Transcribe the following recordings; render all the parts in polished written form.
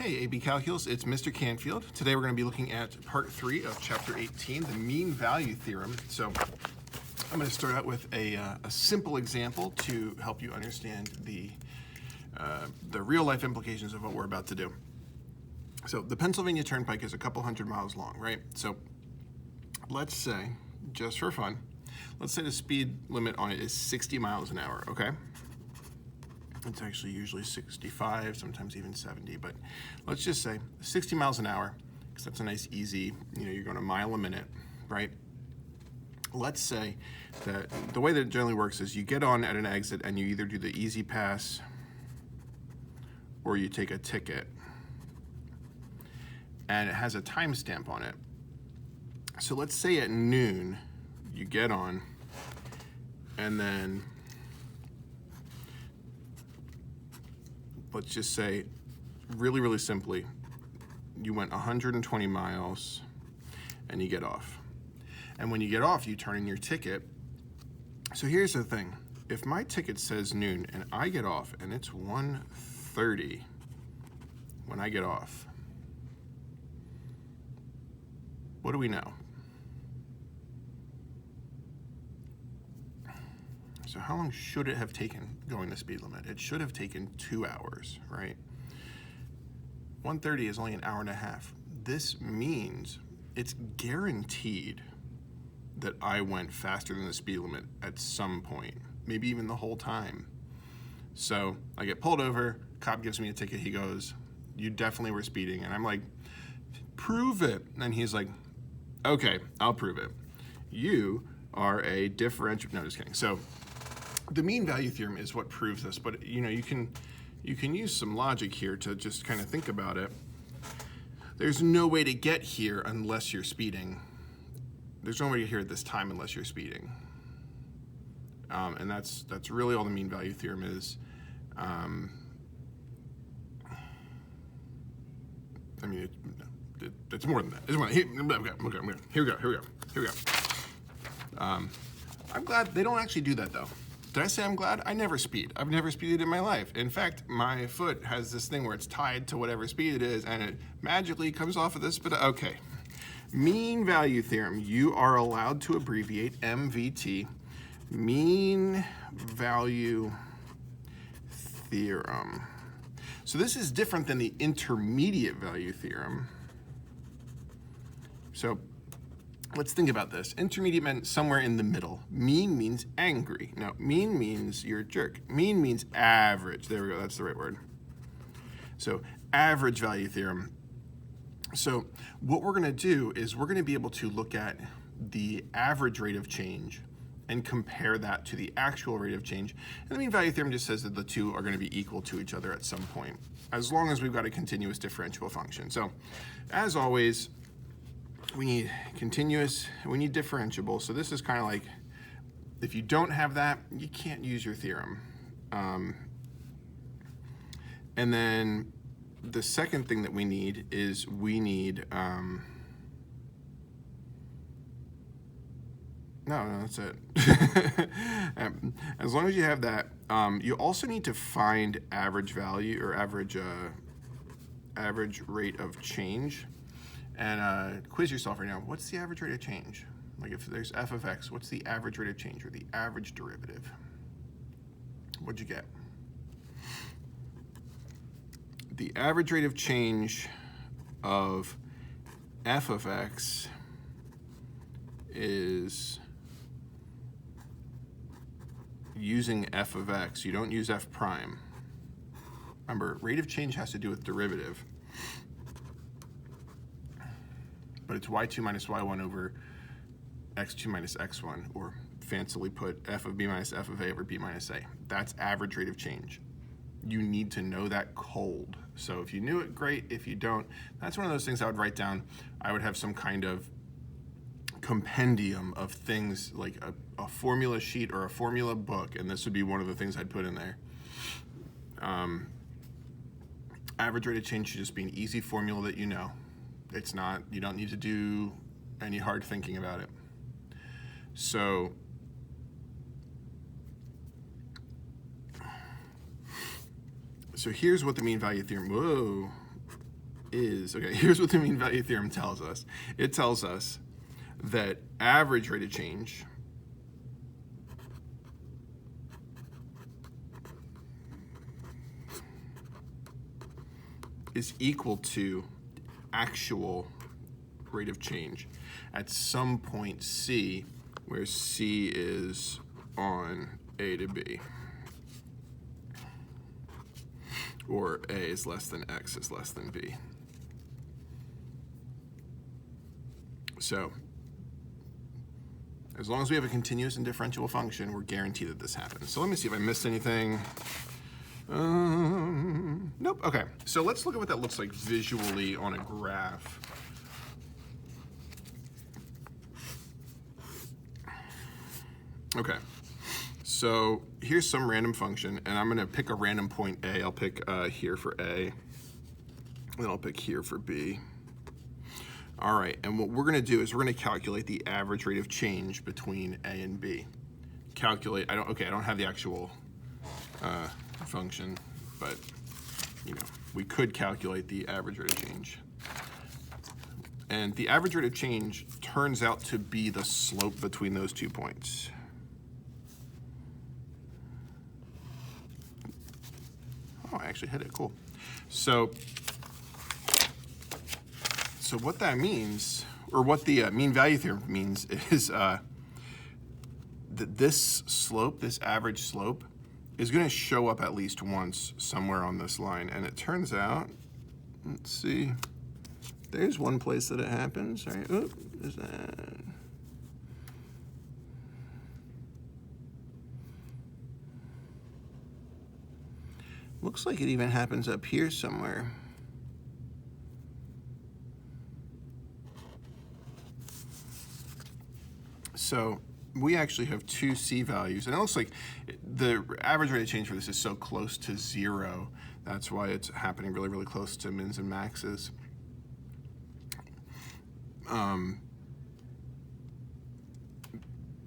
Hey, AB Calculus, it's Mr. Canfield. Today we're going to be looking at part 3 of chapter 18, the mean value theorem. So I'm going to start out with a simple example to help you understand the real life implications of what we're about to do. So the Pennsylvania Turnpike is a couple hundred miles long, right? So let's say, just for fun, let's say the speed limit on it is 60 miles an hour, okay? It's actually usually 65, sometimes even 70, but let's just say 60 miles an hour, because that's a nice easy, you're going a mile a minute, right? Let's say that the way that it generally works is you get on at an exit and you either do the easy pass or you take a ticket, and it has a timestamp on it. So let's say at noon you get on, and then let's just say, really simply, you went 120 miles and you get off. And when you get off, you turn in your ticket. So here's the thing. If my ticket says noon and I get off and it's 1:30 when I get off, what do we know? So how long should it have taken going the speed limit? It should have taken 2 hours, right? 1:30 is only an hour and a half. This means it's guaranteed that I went faster than the speed limit at some point, maybe even the whole time. So I get pulled over, cop gives me a ticket, he goes, "You definitely were speeding." And I'm like, "Prove it." And he's like, "Okay, I'll prove it. You are a differential," no, just kidding. So the mean value theorem is what proves this, but you can use some logic here to just kind of think about it. There's no way to get here unless you're speeding. There's no way to get here at this time unless you're speeding. And that's really all the mean value theorem is. I mean, it's more than that. It's more than, here we go. I'm glad they don't actually do that though. Did I say I'm glad? I never speed. I've never speeded in my life. In fact, my foot has this thing where it's tied to whatever speed it is, and it magically comes off of this, but okay. Mean value theorem. You are allowed to abbreviate MVT, mean value theorem. So this is different than the intermediate value theorem. So let's think about this. Intermediate meant somewhere in the middle. Mean means angry. No, mean means you're a jerk. Mean means average. There we go, that's the right word. So average value theorem. So what we're gonna do is we're gonna be able to look at the average rate of change and compare that to the actual rate of change. And the mean value theorem just says that the two are gonna be equal to each other at some point, as long as we've got a continuous differentiable function. So as always, we need continuous, we need differentiable. So this is kind of like, if you don't have that, you can't use your theorem. And then the second thing that we need is we need, no, that's it. As long as you have that, you also need to find average value or average rate of change. And quiz yourself right now. What's the average rate of change? Like if there's f of x, what's the average rate of change or the average derivative? What'd you get? The average rate of change of f of x is using f of x. You don't use f prime. Remember, rate of change has to do with derivative. But it's y2 minus y1 over x2 minus x1, or fancily put, f of b minus f of a over b minus a. That's average rate of change. You need to know that cold. So if you knew it, great. If you don't, that's one of those things I would write down. I would have some kind of compendium of things like a formula sheet or a formula book, and this would be one of the things I'd put in there. Average rate of change should just be an easy formula that you know. It's not, you don't need to do any hard thinking about it. So here's what the mean value theorem, is, okay, here's what the mean value theorem tells us. It tells us that average rate of change is equal to actual rate of change at some point C, where C is on A to B, or A is less than X is less than B. So as long as we have a continuous and differentiable function, we're guaranteed that this happens. So let me see if I missed anything. Nope, okay. So let's look at what that looks like visually on a graph. Okay, so here's some random function, and I'm gonna pick a random point A. I'll pick here for A, then I'll pick here for B. All right, and what we're gonna do is we're gonna calculate the average rate of change between A and B. Calculate, I don't have the actual function, but you know, we could calculate the average rate of change. And the average rate of change turns out to be the slope between those 2 points. Oh, I actually hit it, cool. So what that means, or what the mean value theorem means, is that this slope, this average slope, is going to show up at least once somewhere on this line. And it turns out, let's see, there's one place that it happens. All right, oh, is that? Looks like it even happens up here somewhere. So we actually have two C values, and it looks like the average rate of change for this is so close to 0. That's why it's happening really, really close to mins and maxes.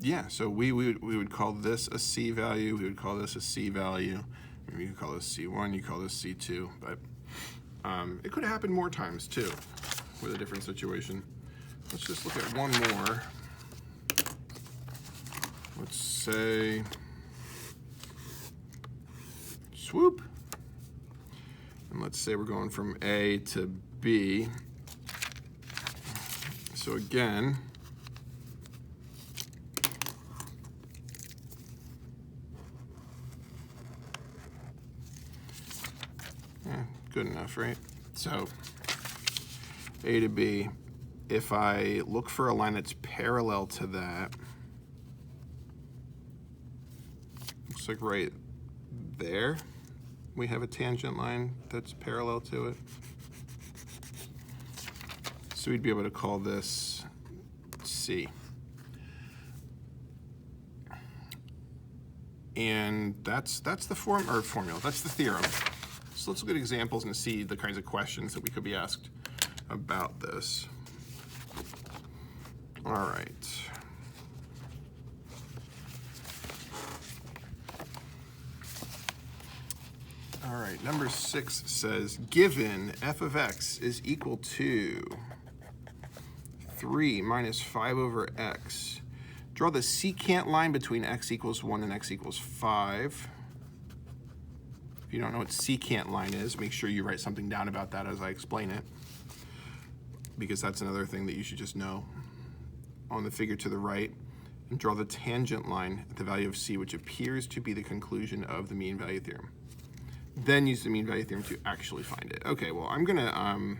Yeah, so we would call this a C value. We would call this a C value. Maybe you could call this C1. You call this C2. But it could happen more times too, with a different situation. Let's just look at one more. Let's say swoop, and let's say we're going from A to B. So again, good enough, right? So A to B, if I look for a line that's parallel to that, looks like right there, we have a tangent line that's parallel to it. So we'd be able to call this C. And that's the formula, that's the theorem. So let's look at examples and see the kinds of questions that we could be asked about this. All right. All right, number 6 says, given f of x is equal to 3 minus 5 over x, draw the secant line between x equals 1 and x equals 5. If you don't know what secant line is, make sure you write something down about that as I explain it, because that's another thing that you should just know. On the figure to the right, and draw the tangent line at the value of c, which appears to be the conclusion of the mean value theorem. Then use the mean value theorem to actually find it. Okay, well, I'm gonna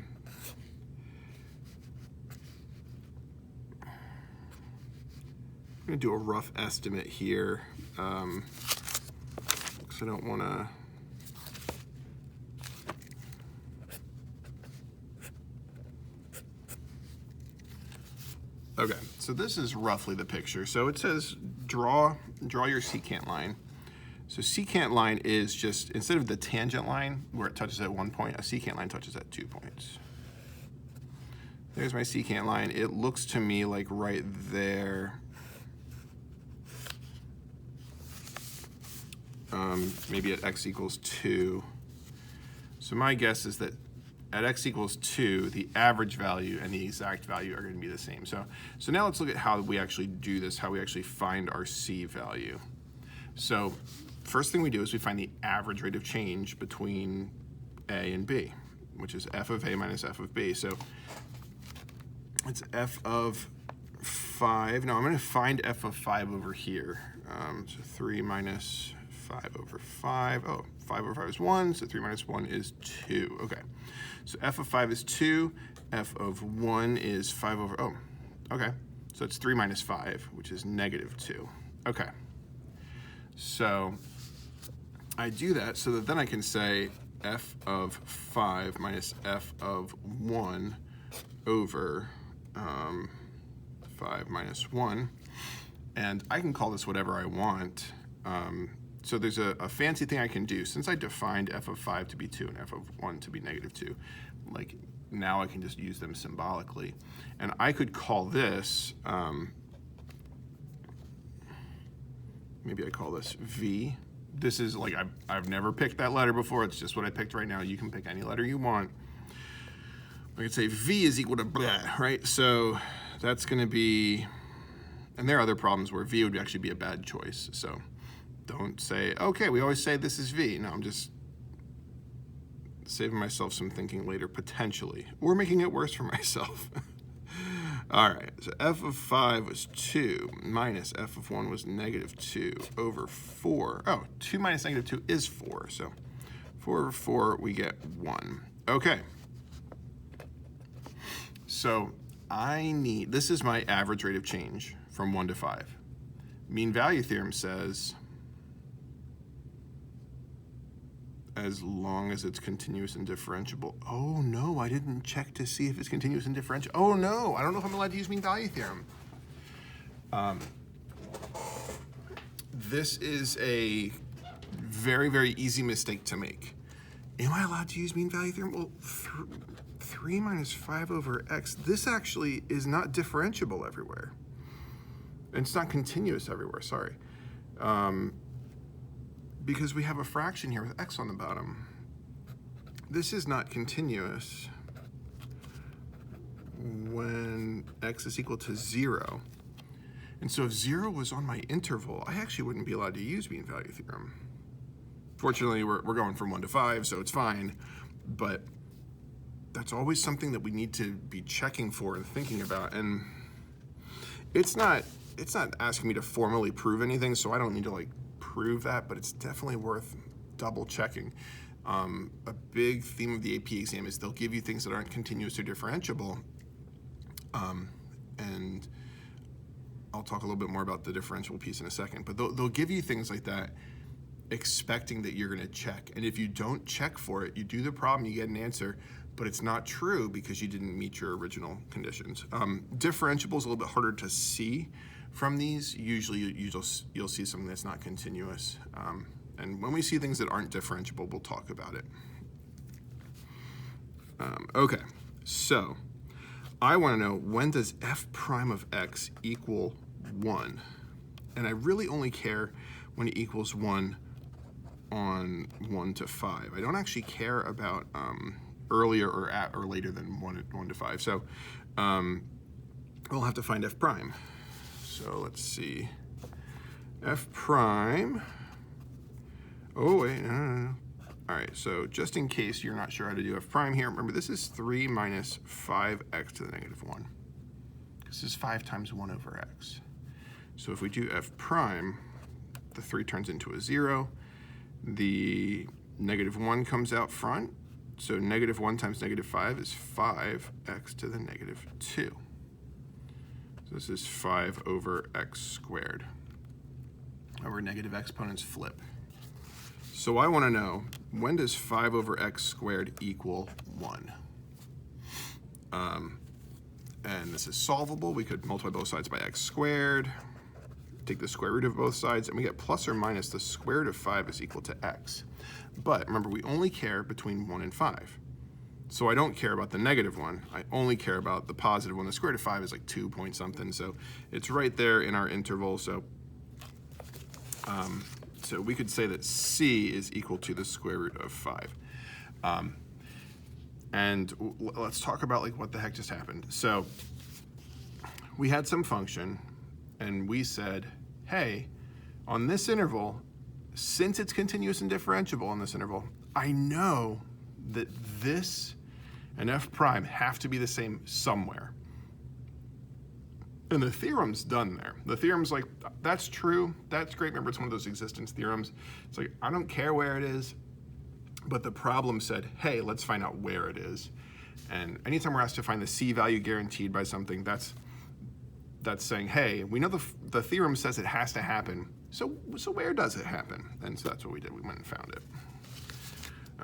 do a rough estimate here, because I don't want to. Okay, so this is roughly the picture. So it says draw your secant line. So secant line is just, instead of the tangent line where it touches at 1 point, a secant line touches at 2 points. There's my secant line. It looks to me like right there. Maybe at x equals 2. So my guess is that at x equals 2, the average value and the exact value are going to be the same. So now let's look at how we actually do this, how we actually find our c value. So first thing we do is we find the average rate of change between a and b, which is f of a minus f of b. So it's f of 5. Now I'm going to find f of 5 over here. So 3 minus 5 over 5. Oh, 5 over 5 is 1, so 3 minus 1 is 2. Okay, so f of 5 is 2. F of 1 is 5 over, oh, okay. So it's 3 minus 5, which is negative 2. Okay, so I do that so that then I can say f of 5 minus f of 1 over 5 minus 1. And I can call this whatever I want. So there's a fancy thing I can do. Since I defined f of 5 to be 2 and f of 1 to be negative 2, like now I can just use them symbolically. And I could call this, maybe I call this v. This is like, I've never picked that letter before. It's just what I picked right now. You can pick any letter you want. I could say v is equal to blah, right? So that's going to be, and there are other problems where v would actually be a bad choice. So don't say, okay, we always say this is v. No, I'm just saving myself some thinking later, potentially, or making it worse for myself. All right, so f of 5 was 2 minus f of 1 was negative 2 over 4. Oh, 2 minus negative 2 is 4. So 4 over 4, we get 1. Okay. So this is my average rate of change from 1 to 5. Mean value theorem says as long as it's continuous and differentiable. Oh no, I didn't check to see if it's continuous and differentiable. Oh no, I don't know if I'm allowed to use mean value theorem. This is a very, very easy mistake to make. Am I allowed to use mean value theorem? Well, 3 minus 5 over x, this actually is not differentiable everywhere. And it's not continuous everywhere, sorry. Because we have a fraction here with x on the bottom. This is not continuous when x is equal to 0. And so if 0 was on my interval, I actually wouldn't be allowed to use mean value theorem. Fortunately, we're going from 1 to 5, so it's fine. But that's always something that we need to be checking for and thinking about. And it's not asking me to formally prove anything, so I don't need to like prove that, but it's definitely worth double checking. A big theme of the AP exam is they'll give you things that aren't continuous or differentiable. And I'll talk a little bit more about the differentiable piece in a second, but they'll give you things like that expecting that you're gonna check. And if you don't check for it, you do the problem, you get an answer, but it's not true because you didn't meet your original conditions. Differentiable is a little bit harder to see from these. Usually you'll see something that's not continuous. And when we see things that aren't differentiable, we'll talk about it. Okay, so I wanna know, when does f prime of x equal 1? And I really only care when it equals 1 on 1 to 5. I don't actually care about earlier or at or later than 1 to 5. So we'll have to find f prime. So let's see. F prime. Oh, wait, no. All right, so just in case you're not sure how to do f prime here, remember this is 3 minus 5x to the negative 1. This is 5 times 1 over x. So if we do f prime, the 3 turns into a 0. The negative 1 comes out front. So negative 1 times negative 5 is 5x to the negative 2. So this is 5 over x squared. Our negative exponents flip. So I want to know, when does 5 over x squared equal 1? And this is solvable. We could multiply both sides by x squared, take the square root of both sides, and we get plus or minus the square root of 5 is equal to x. But remember, we only care between 1 and 5. So I don't care about the negative 1. I only care about the positive 1. The square root of 5 is like 2 point something, so it's right there in our interval. So we could say that c is equal to the square root of 5. And let's talk about like what the heck just happened. So we had some function and we said, hey, on this interval, since it's continuous and differentiable on this interval, I know that this and f prime have to be the same somewhere. And the theorem's done there. The theorem's like, that's true, that's great. Remember, it's one of those existence theorems. It's like, I don't care where it is, but the problem said, hey, let's find out where it is. And anytime we're asked to find the C value guaranteed by something, that's saying, hey, we know the theorem says it has to happen, so where does it happen? And so that's what we did, we went and found it.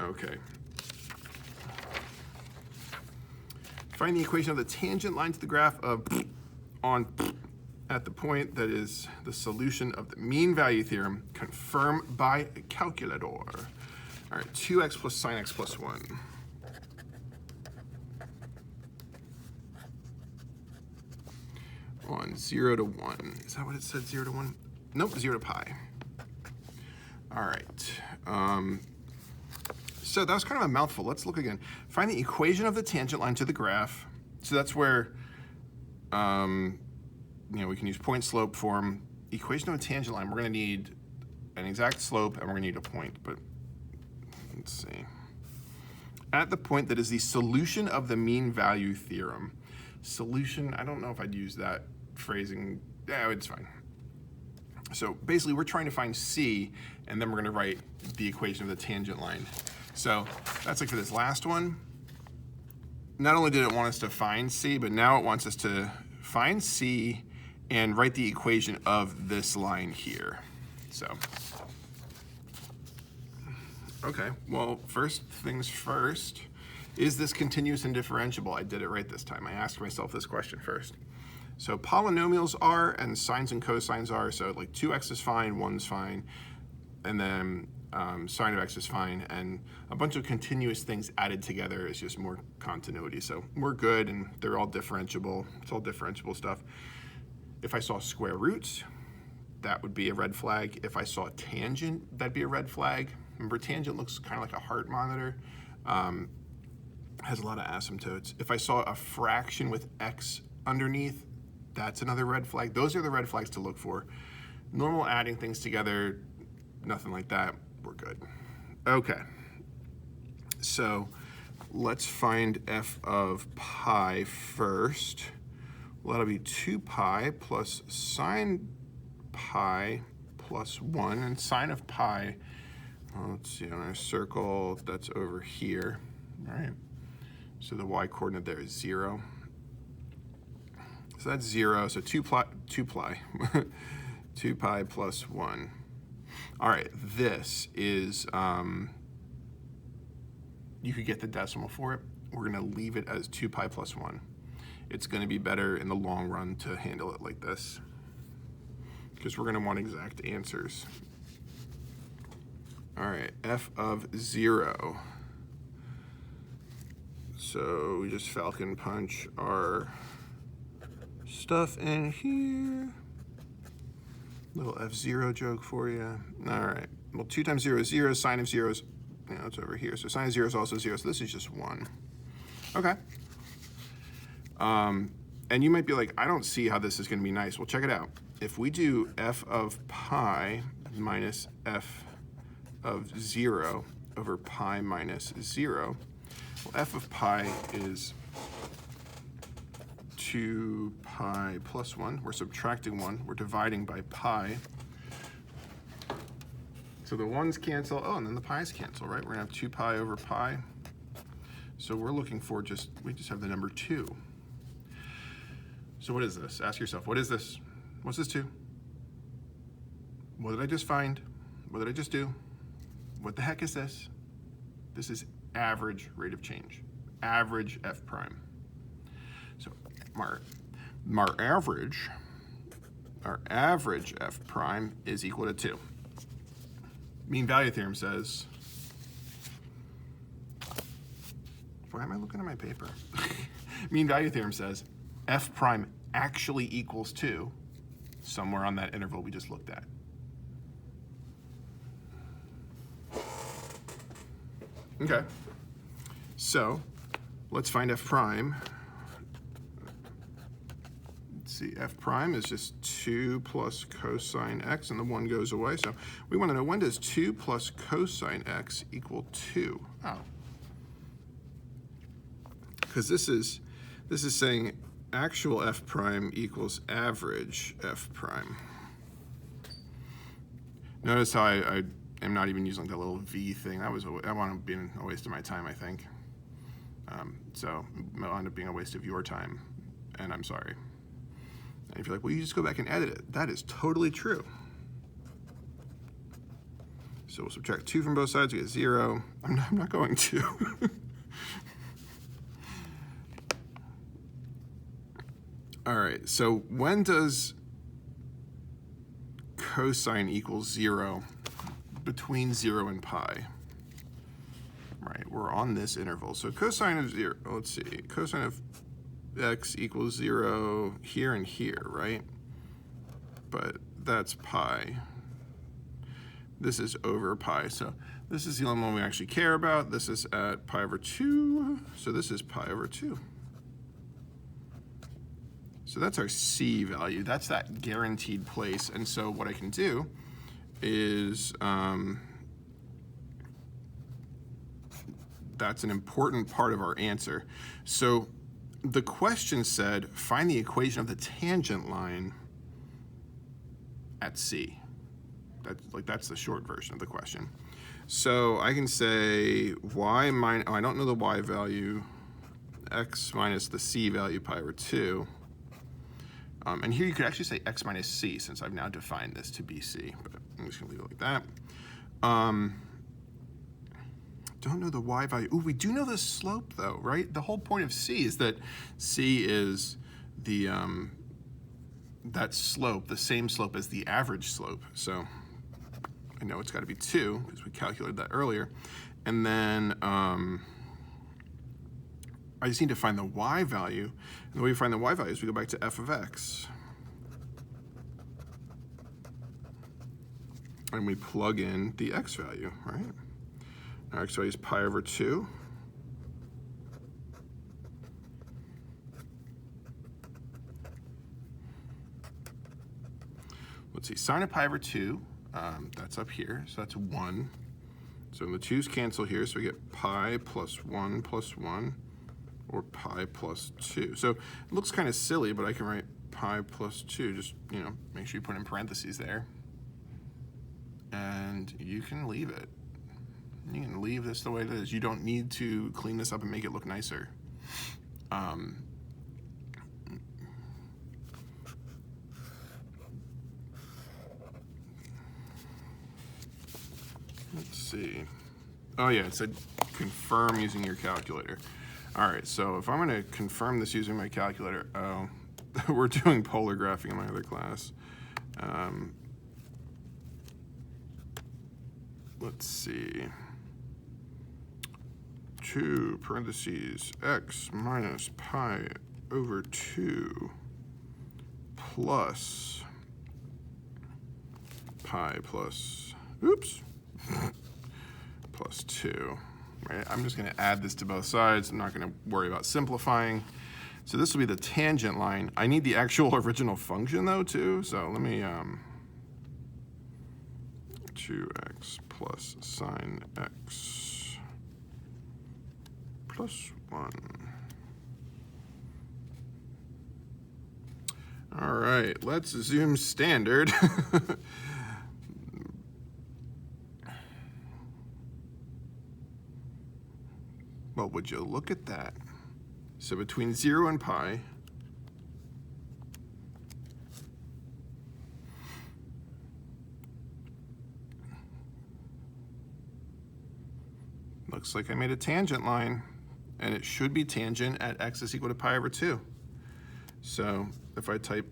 Okay. Find the equation of the tangent line to the graph of at the point that is the solution of the mean value theorem confirmed by a calculator. All right, 2x plus sine x plus 1. On 0 to 1. Is that what it said, 0 to 1? Nope, 0 to pi. All right. So that was kind of a mouthful. Let's look again. Find the equation of the tangent line to the graph. So that's where we can use point slope form. Equation of a tangent line, we're going to need an exact slope and we're going to need a point, but let's see. At the point that is the solution of the mean value theorem. Solution, I don't know if I'd use that phrasing. Yeah, it's fine. So basically we're trying to find C and then we're going to write the equation of the tangent line. So that's like for this last one. Not only did it want us to find C, but now it wants us to find C and write the equation of this line here. So, okay, well, first things first, is this continuous and differentiable? I did it right this time. I asked myself this question first. So polynomials are and sines and cosines are, so like 2x is fine, 1's fine, and then sine of x is fine, and a bunch of continuous things added together is just more continuity. So we're good, and they're all differentiable. It's all differentiable stuff. If I saw square roots, that would be a red flag. If I saw a tangent, that'd be a red flag. Remember, tangent looks kind of like a heart monitor. Has a lot of asymptotes. If I saw a fraction with x underneath, that's another red flag. Those are the red flags to look for. Normal adding things together, nothing like that, we're good. Okay, so let's find f of pi first. Well, that'll be 2 pi plus sine pi plus 1, and sine of pi, let's see, on our circle, that's over here, all right? So the y coordinate there is 0. So that's 0, so 2 pi plus 1. All right, this is, you could get the decimal for it. We're gonna leave it as 2 pi plus 1. It's gonna be better in the long run to handle it like this, because we're gonna want exact answers. All right, f of 0. So we just falcon punch our stuff in here. Little F0 joke for you. All right, well, 2 times 0 is 0, sine of 0 is, it's over here. So sine of 0 is also 0, so this is just 1. Okay. And you might be like, I don't see how this is gonna be nice. Well, check it out. If we do f of pi minus f of 0 over pi minus 0, well, f of pi is 2 pi plus 1. We're subtracting 1. We're dividing by pi. So the 1's cancel. Oh, and then the pi's cancel, right? We're going to have 2 pi over pi. So we're looking for we just have the number 2. So what is this? Ask yourself, what is this? What's this 2? What did I just find? What did I just do? What the heck is this? This is average rate of change. Average f prime. So our average f prime is equal to 2. Mean value theorem says, why am I looking at my paper? Mean value theorem says f prime actually equals 2 somewhere on that interval we just looked at. Okay, so let's find f prime. Let's see, f prime is just 2 plus cosine x, and the 1 goes away. So we want to know, when does 2 plus cosine x equal 2? Oh. Because this is saying actual f prime equals average f prime. Notice how I am not even using that little v thing. That wound up being a waste of my time, I think. So it wound up being a waste of your time, and I'm sorry. And if you're like, well, you just go back and edit it. That is totally true. So we'll subtract 2 from both sides, we get 0. I'm not going to. All right, so when does cosine equal 0 between 0 and pi? Right, we're on this interval. So cosine of 0, let's see, cosine of x equals 0 here and here, right? But that's pi. This is over pi, so this is the only one we actually care about. This is at pi over 2, so this is pi over 2. So that's our C value. That's that guaranteed place. And so what I can do is, that's an important part of our answer. So the question said, find the equation of the tangent line at C. That's the short version of the question. So I can say y minus, I don't know the y value, x minus the c value pi over 2. And here you could actually say x minus c, since I've now defined this to be c, but I'm just gonna leave it like that. Don't know the y value. Ooh, we do know the slope though, right? The whole point of c is that c is the, that slope, the same slope as the average slope. So I know it's gotta be 2, because we calculated that earlier. And then, I just need to find the y value. And the way we find the y value is we go back to f of x. And we plug in the x value, right? Our x value is pi over 2. Let's see, sine of pi over 2, that's up here, so that's 1. So the 2's cancel here, so we get pi plus 1 plus 1. Or pi plus 2. So it looks kind of silly, but I can write pi plus 2. Just, make sure you put in parentheses there. And you can leave it. You can leave this the way it is. You don't need to clean this up and make it look nicer. Let's see. Oh yeah, it said confirm using your calculator. All right, so if I'm gonna confirm this using my calculator, we're doing polar graphing in my other class. Let's see. 2 parentheses x minus pi over 2 plus pi plus, oops, plus 2. Right? I'm just going to add this to both sides. I'm not going to worry about simplifying. So this will be the tangent line. I need the actual original function though too. So let me 2x plus sine x plus 1. All right, let's zoom standard. Well, would you look at that? So between 0 and pi, looks like I made a tangent line, and it should be tangent at x is equal to pi over 2. So if I type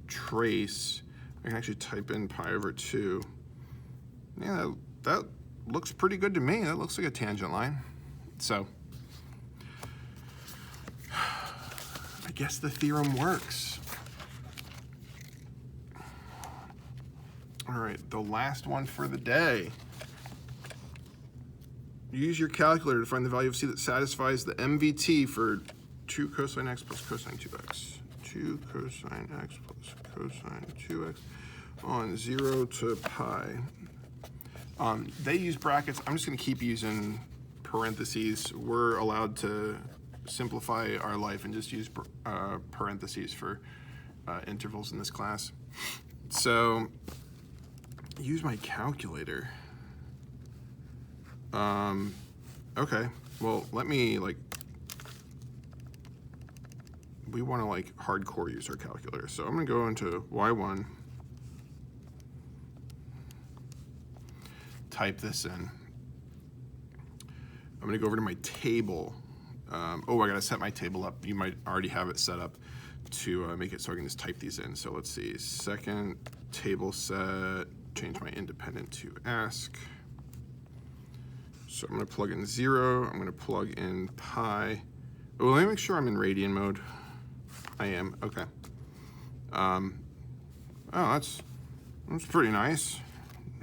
trace, I can actually type in pi over 2. Yeah, that looks pretty good to me. That looks like a tangent line. So I guess the theorem works. All right, the last one for the day. use your calculator to find the value of c that satisfies the MVT for 2 cosine x plus cosine 2x. 2 cosine x plus cosine 2x on 0 to pi. They use brackets. I'm just going to keep using parentheses. We're allowed to simplify our life and just use parentheses for intervals in this class. So use my calculator. Okay, well, let me, like, we want to, like, hardcore use our calculator. So I'm going to go into Y1, type this in. I'm going to go over to my table. Oh, I got to set my table up. You might already have it set up to make it so I can just type these in. So let's see, second table set, change my independent to ask. So I'm going to plug in 0. I'm going to plug in pi. Oh, let me make sure I'm in radian mode. I am. Okay. Oh, that's pretty nice.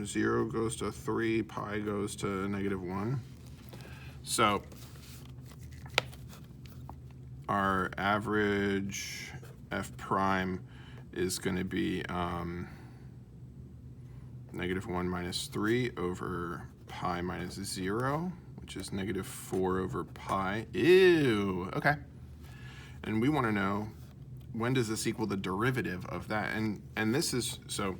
0 goes to 3, pi goes to -1. So our average f prime is going to be -1 minus 3 over pi minus 0, which is -4 over pi. Ew, okay. And we want to know, when does this equal the derivative of that? And this is, so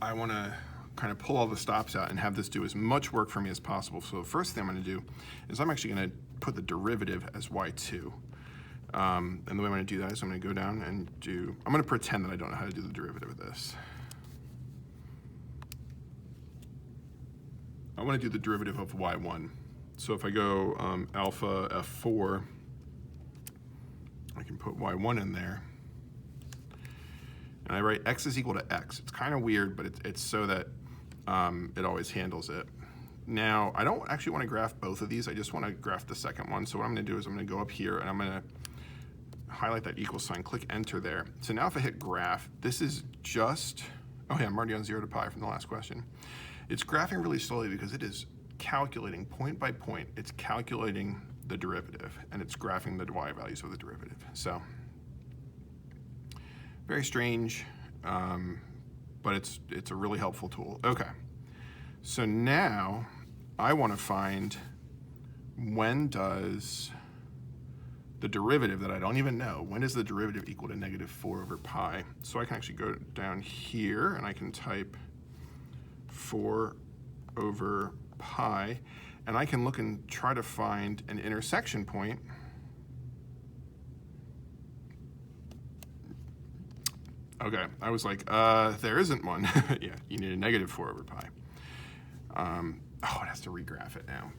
I want to kind of pull all the stops out and have this do as much work for me as possible. So the first thing I'm going to do is I'm actually going to put the derivative as y2. And the way I'm going to do that is I'm going to go down and I'm going to pretend that I don't know how to do the derivative of this. I want to do the derivative of y1. So if I go alpha f4, I can put y1 in there. And I write x is equal to x. It's kind of weird, but it's so that it always handles it. Now, I don't actually want to graph both of these. I just want to graph the second one. So what I'm going to do is I'm going to go up here and I'm going to highlight that equal sign, click enter there. So now if I hit graph, this is just, oh yeah, I'm already on 0 to pi from the last question. It's graphing really slowly because it is calculating point by point. It's calculating the derivative and it's graphing the y values of the derivative. So very strange, but it's a really helpful tool. Okay, so now I want to find when does the derivative that I don't even know, when is the derivative equal to -4 over pi? So I can actually go down here and I can type 4 over pi, and I can look and try to find an intersection point. Okay, I was like, there isn't one. Yeah, you need a -4 over pi. Oh, it has to regraph it now.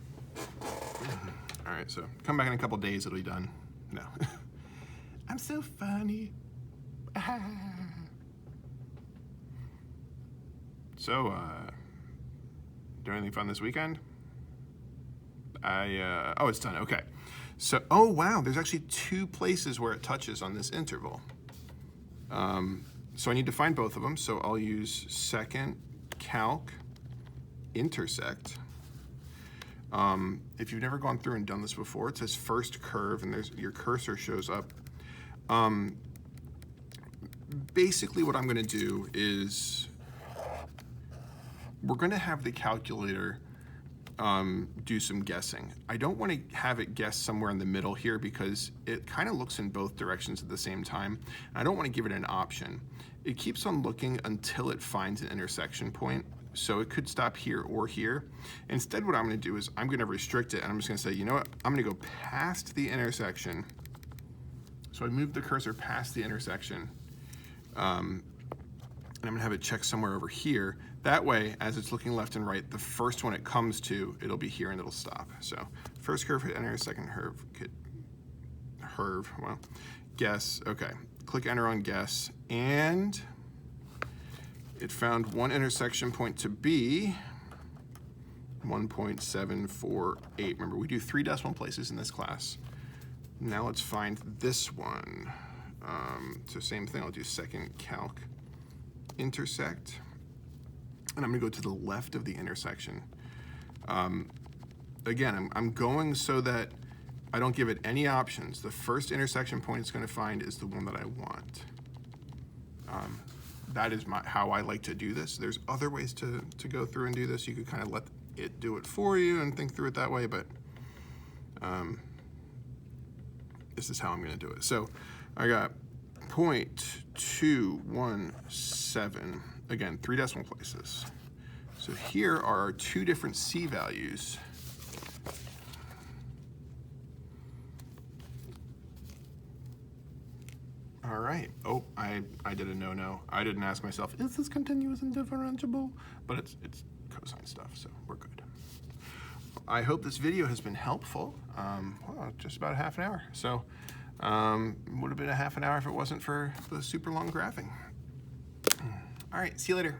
All right, so come back in a couple days, it'll be done. No. I'm so funny. So, do anything fun this weekend? Oh, it's done, okay. So, oh wow, there's actually 2 places where it touches on this interval. So I need to find both of them, so I'll use second calc intersect. If you've never gone through and done this before, it says first curve, and your cursor shows up. Basically what I'm going to do is we're going to have the calculator do some guessing. I don't want to have it guess somewhere in the middle here because it kind of looks in both directions at the same time. I don't want to give it an option. It keeps on looking until it finds an intersection point. So it could stop here or here. Instead, what I'm going to do is I'm going to restrict it, and I'm just going to say, you know what, I'm going to go past the intersection. So I move the cursor past the intersection, and I'm going to have it check somewhere over here. That way, as it's looking left and right, the first one it comes to, it'll be here and it'll stop. So first curve hit enter, second curve hit well, guess, okay. Click enter on guess, and it found one intersection point to be 1.748. Remember, we do 3 decimal places in this class. Now let's find this one. So same thing, I'll do second calc intersect. and I'm going to go to the left of the intersection. Again, I'm going so that I don't give it any options. The first intersection point it's going to find is the one that I want. That is how I like to do this. There's other ways to go through and do this. You could kind of let it do it for you and think through it that way, but this is how I'm going to do it. So I got 0.217, again, 3 decimal places. So here are our 2 different C values. All right. Oh, I did a no-no. I didn't ask myself, is this continuous and differentiable? But it's cosine stuff, so we're good. I hope this video has been helpful. Well, just about a half an hour. So would have been a half an hour if it wasn't for the super long graphing. All right, see you later.